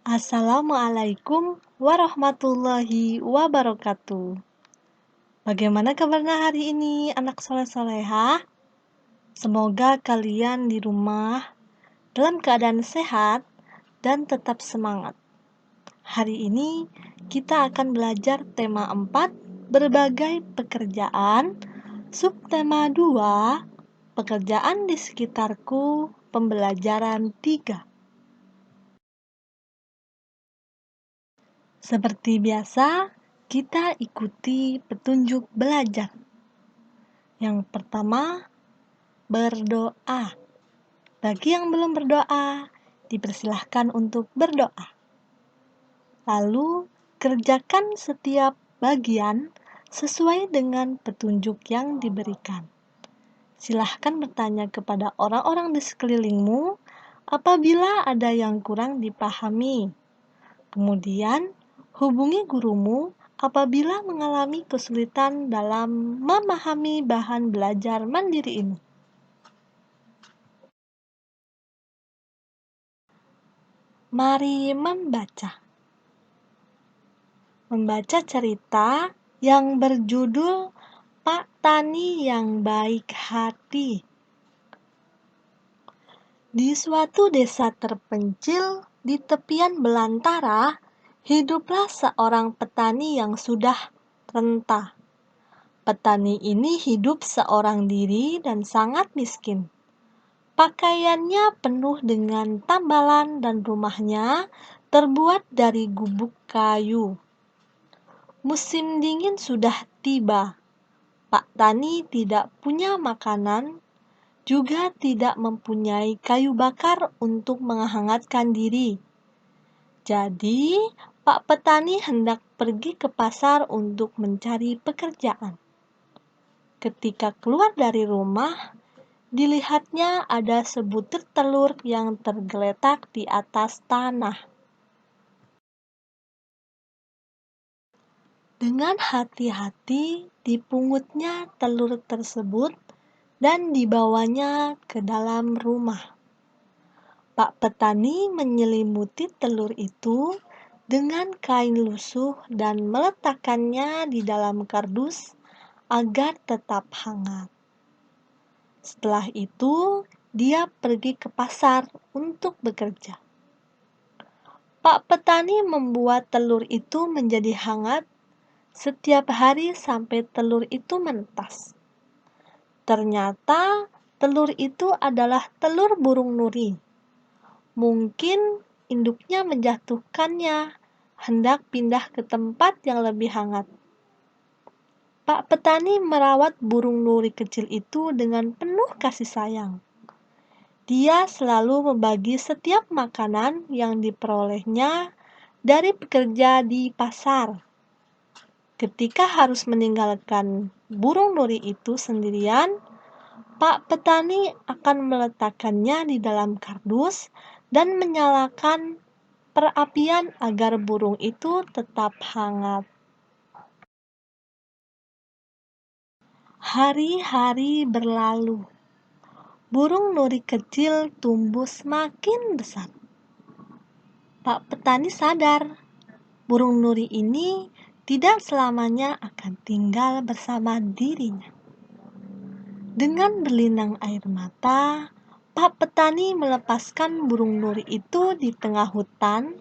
Assalamualaikum warahmatullahi wabarakatuh. Bagaimana kabarnya hari ini, anak soleh-solehah? Semoga kalian di rumah dalam keadaan sehat dan tetap semangat. Hari ini kita akan belajar tema 4, berbagai pekerjaan, subtema 2, pekerjaan di sekitarku, pembelajaran 3. Seperti biasa, kita ikuti petunjuk belajar. Yang pertama, berdoa. Bagi yang belum berdoa, dipersilahkan untuk berdoa. Lalu, kerjakan setiap bagian sesuai dengan petunjuk yang diberikan. Silahkan bertanya kepada orang-orang di sekelilingmu apabila ada yang kurang dipahami. Kemudian, hubungi gurumu apabila mengalami kesulitan dalam memahami bahan belajar mandiri ini. Mari membaca. Membaca cerita yang berjudul Pak Tani yang Baik Hati. Di suatu desa terpencil di tepian belantara, hiduplah seorang petani yang sudah renta. Petani ini hidup seorang diri dan sangat miskin. Pakaiannya penuh dengan tambalan dan rumahnya terbuat dari gubuk kayu. Musim dingin sudah tiba. Pak Tani tidak punya makanan, juga tidak mempunyai kayu bakar untuk menghangatkan diri. Jadi, Pak Petani hendak pergi ke pasar untuk mencari pekerjaan. Ketika keluar dari rumah, dilihatnya ada sebutir telur yang tergeletak di atas tanah. Dengan hati-hati dipungutnya telur tersebut dan dibawanya ke dalam rumah. Pak Petani menyelimuti telur itu dengan kain lusuh dan meletakkannya di dalam kardus agar tetap hangat. Setelah itu, dia pergi ke pasar untuk bekerja. Pak Petani membuat telur itu menjadi hangat setiap hari sampai telur itu menetas. Ternyata telur itu adalah telur burung nuri. Mungkin induknya menjatuhkannya, hendak pindah ke tempat yang lebih hangat. Pak Petani merawat burung nuri kecil itu dengan penuh kasih sayang. Dia selalu membagi setiap makanan yang diperolehnya dari pekerja di pasar. Ketika harus meninggalkan burung nuri itu sendirian, Pak Petani akan meletakkannya di dalam kardus dan menyalakan perapian agar burung itu tetap hangat. Hari-hari berlalu. Burung nuri kecil tumbuh semakin besar. Pak Petani sadar, burung nuri ini tidak selamanya akan tinggal bersama dirinya. Dengan berlinang air mata, Pak Petani melepaskan burung nuri itu di tengah hutan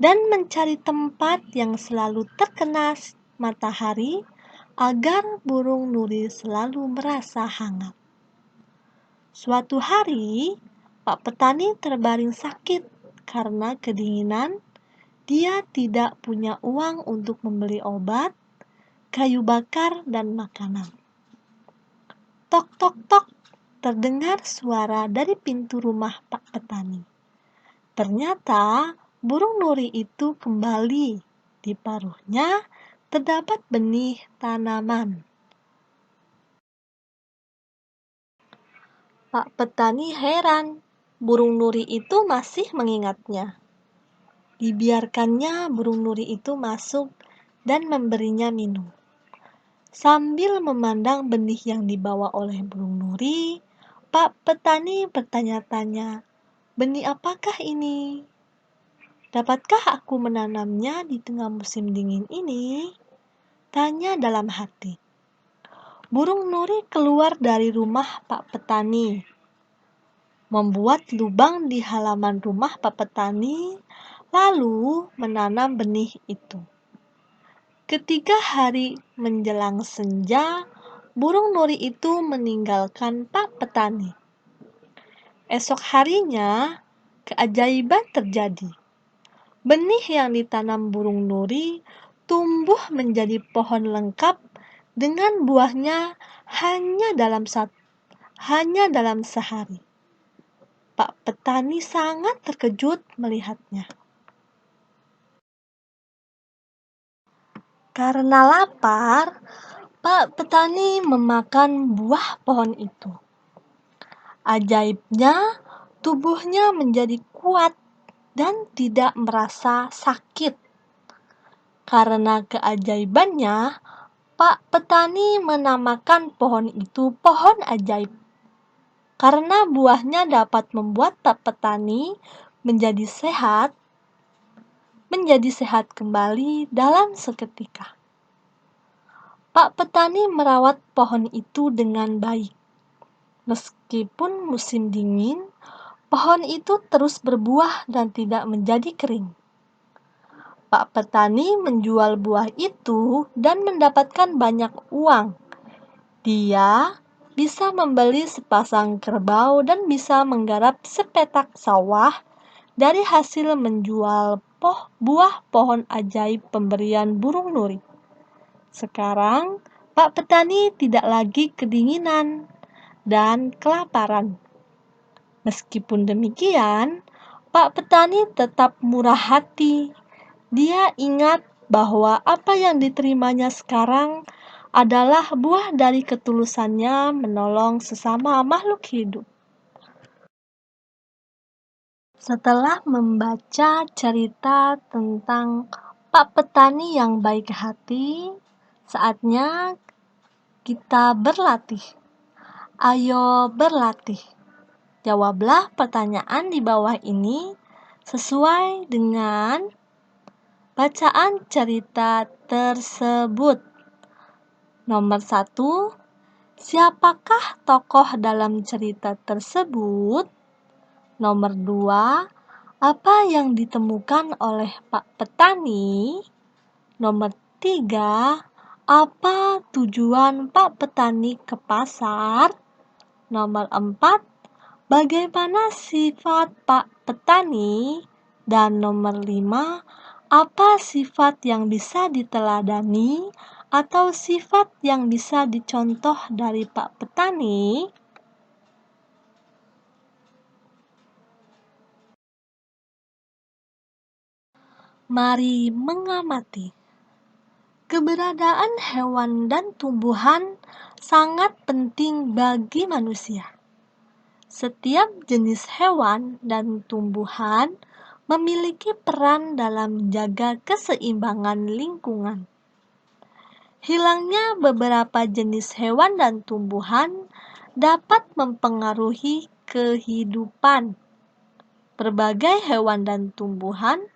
dan mencari tempat yang selalu terkena matahari agar burung nuri selalu merasa hangat. Suatu hari, Pak Petani terbaring sakit karena kedinginan. Dia tidak punya uang untuk membeli obat, kayu bakar, dan makanan. Tok, tok, tok, terdengar suara dari pintu rumah Pak Petani. Ternyata burung nuri itu kembali. Di paruhnya terdapat benih tanaman. Pak Petani heran, burung nuri itu masih mengingatnya. Dibiarkannya burung nuri itu masuk dan memberinya minum. Sambil memandang benih yang dibawa oleh burung nuri, Pak Petani bertanya-tanya, "Benih apakah ini?" Dapatkah aku menanamnya di tengah musim dingin ini? Tanya dalam hati. Burung Nuri keluar dari rumah Pak Petani, membuat lubang di halaman rumah Pak Petani, lalu menanam benih itu. Ketika hari menjelang senja, burung Nuri itu meninggalkan Pak Petani. Esok harinya, keajaiban terjadi. Benih yang ditanam burung Nuri tumbuh menjadi pohon lengkap dengan buahnya hanya dalam sehari. Pak Petani sangat terkejut melihatnya. Karena lapar, Pak Petani memakan buah pohon itu. Ajaibnya, tubuhnya menjadi kuat dan tidak merasa sakit. Karena keajaibannya, Pak Petani menamakan pohon itu pohon ajaib. Karena buahnya dapat membuat Pak Petani menjadi sehat kembali dalam seketika. Pak Petani merawat pohon itu dengan baik. Meskipun musim dingin, pohon itu terus berbuah dan tidak menjadi kering. Pak Petani menjual buah itu dan mendapatkan banyak uang. Dia bisa membeli sepasang kerbau dan bisa menggarap sepetak sawah dari hasil menjual buah pohon ajaib pemberian burung Nuri. Sekarang, Pak Petani tidak lagi kedinginan dan kelaparan. Meskipun demikian, Pak Petani tetap murah hati. Dia ingat bahwa apa yang diterimanya sekarang adalah buah dari ketulusannya menolong sesama makhluk hidup. Setelah membaca cerita tentang Pak Petani yang baik hati, saatnya kita berlatih. Ayo berlatih. Jawablah pertanyaan di bawah ini sesuai dengan bacaan cerita tersebut. Nomor 1, siapakah tokoh dalam cerita tersebut? Nomor 2, apa yang ditemukan oleh Pak Petani? Nomor 3, apa tujuan Pak Petani ke pasar? Nomor 4, bagaimana sifat Pak Petani? Dan nomor 5, apa sifat yang bisa diteladani atau sifat yang bisa dicontoh dari Pak Petani? Mari mengamati. Keberadaan hewan dan tumbuhan sangat penting bagi manusia. Setiap jenis hewan dan tumbuhan memiliki peran dalam menjaga keseimbangan lingkungan. Hilangnya beberapa jenis hewan dan tumbuhan dapat mempengaruhi kehidupan. Berbagai hewan dan tumbuhan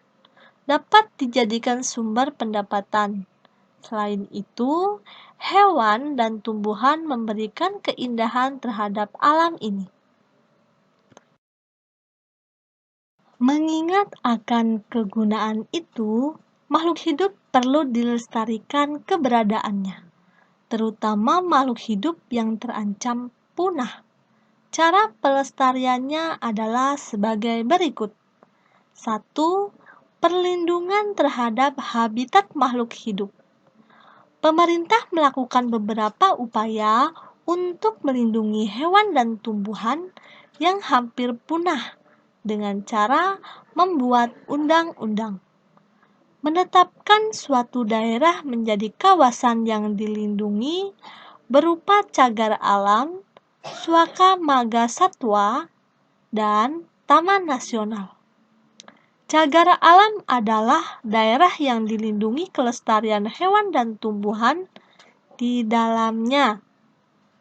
dapat dijadikan sumber pendapatan. Selain itu, hewan dan tumbuhan memberikan keindahan terhadap alam ini. Mengingat akan kegunaan itu, makhluk hidup perlu dilestarikan keberadaannya, terutama makhluk hidup yang terancam punah. Cara pelestariannya adalah sebagai berikut. 1. Perlindungan terhadap habitat makhluk hidup. Pemerintah melakukan beberapa upaya untuk melindungi hewan dan tumbuhan yang hampir punah dengan cara membuat undang-undang. Menetapkan suatu daerah menjadi kawasan yang dilindungi berupa cagar alam, suaka marga satwa, dan taman nasional. Cagar alam adalah daerah yang dilindungi kelestarian hewan dan tumbuhan di dalamnya.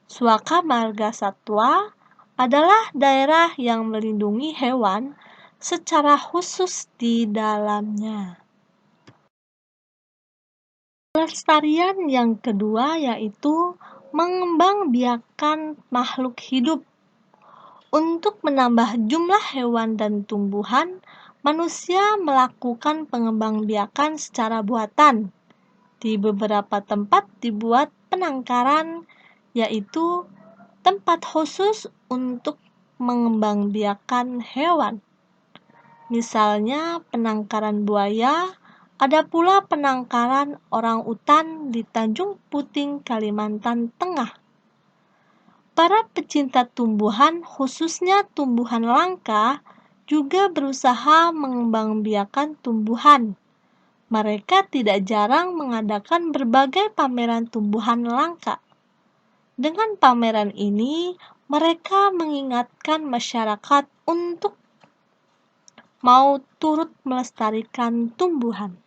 Suaka marga satwa adalah daerah yang melindungi hewan secara khusus di dalamnya. Pelestarian yang kedua yaitu mengembangbiakan makhluk hidup. Untuk menambah jumlah hewan dan tumbuhan, manusia melakukan pengembangbiakan secara buatan. Di beberapa tempat dibuat penangkaran, yaitu tempat khusus untuk mengembangbiakan hewan. Misalnya penangkaran buaya, ada pula penangkaran orang utan di Tanjung Puting, Kalimantan Tengah. Para pecinta tumbuhan, khususnya tumbuhan langka, juga berusaha mengembangbiakan tumbuhan. Mereka tidak jarang mengadakan berbagai pameran tumbuhan langka. Dengan pameran ini, mereka mengingatkan masyarakat untuk mau turut melestarikan tumbuhan.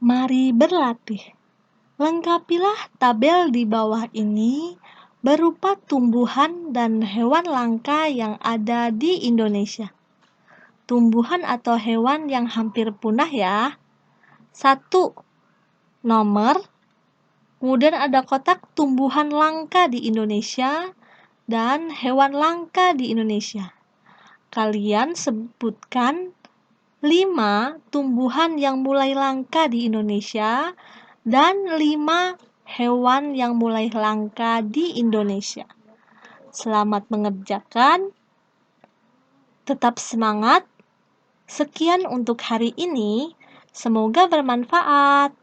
Mari berlatih. Lengkapilah tabel di bawah ini berupa tumbuhan dan hewan langka yang ada di Indonesia. Tumbuhan atau hewan yang hampir punah ya. 1. Nomor. Kemudian ada kotak tumbuhan langka di Indonesia dan hewan langka di Indonesia. Kalian sebutkan 5 tumbuhan yang mulai langka di Indonesia dan 5 hewan yang mulai langka di Indonesia. Selamat mengerjakan. Tetap semangat. Sekian untuk hari ini. Semoga bermanfaat.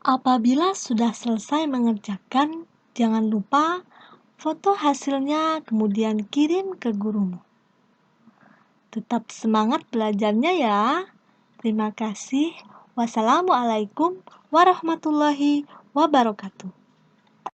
Apabila sudah selesai mengerjakan, jangan lupa foto hasilnya kemudian kirim ke gurumu. Tetap semangat belajarnya ya. Terima kasih. Wassalamualaikum warahmatullahi wabarakatuh.